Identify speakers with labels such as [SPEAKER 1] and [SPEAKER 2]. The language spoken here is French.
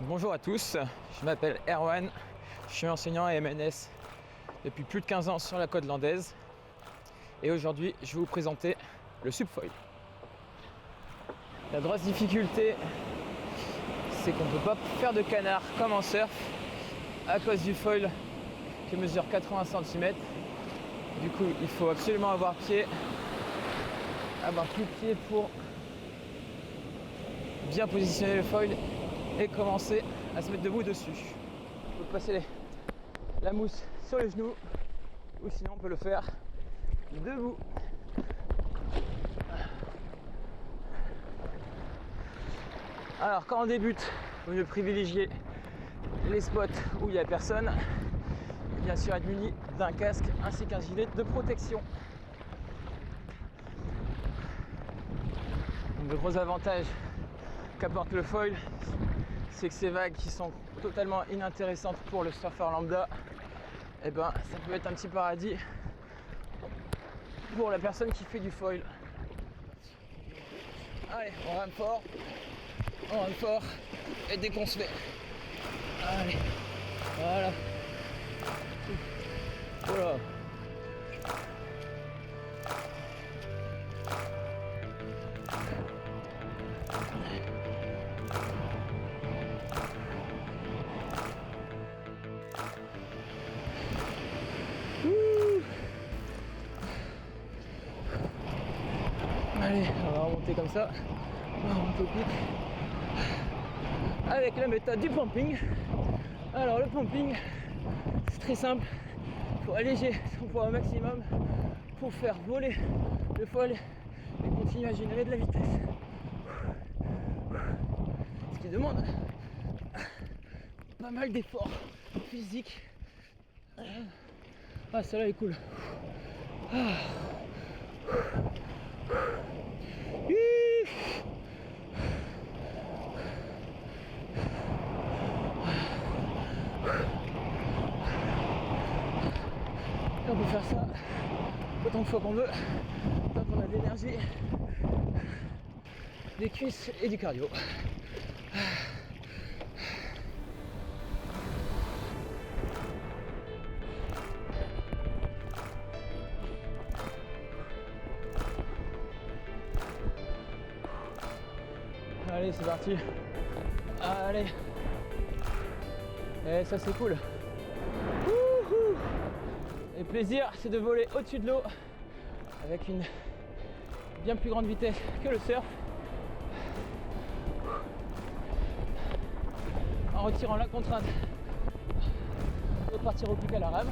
[SPEAKER 1] Bonjour à tous, je m'appelle Erwan, je suis enseignant à MNS depuis plus de 15 ans sur la côte landaise et aujourd'hui je vais vous présenter le subfoil. La grosse difficulté, c'est qu'on ne peut pas faire de canard comme en surf à cause du foil qui mesure 80 cm. Du coup, il faut absolument avoir plus de pied pour bien positionner le foil et commencer à se mettre debout dessus. On peut passer la mousse sur les genoux ou sinon on peut le faire debout. Alors quand on débute, il vaut mieux privilégier les spots où il n'y a personne et bien sûr être muni d'un casque ainsi qu'un gilet de protection. Donc, le gros avantage qu'apporte le foil, c'est que ces vagues qui sont totalement inintéressantes pour le surfeur lambda, et ben ça peut être un petit paradis pour la personne qui fait du foil. Allez, on rame fort, et dès qu'on se fait. Allez, voilà. Voilà. Allez, on va remonter comme ça. On va remonter au pic. Avec la méthode du pumping. Alors le pumping, c'est très simple. Il faut alléger son poids au maximum pour faire voler le foil et continuer à générer de la vitesse. Ce qui demande pas mal d'efforts physiques. Ah, celle-là est cool. Et on peut faire ça autant de fois qu'on veut, tant qu'on a de l'énergie, des cuisses et du cardio. Allez, c'est parti. Allez. Et ça, c'est cool. Wouhou. Et le plaisir, c'est de voler au-dessus de l'eau avec une bien plus grande vitesse que le surf. En retirant la contrainte de partir au pic à la rame.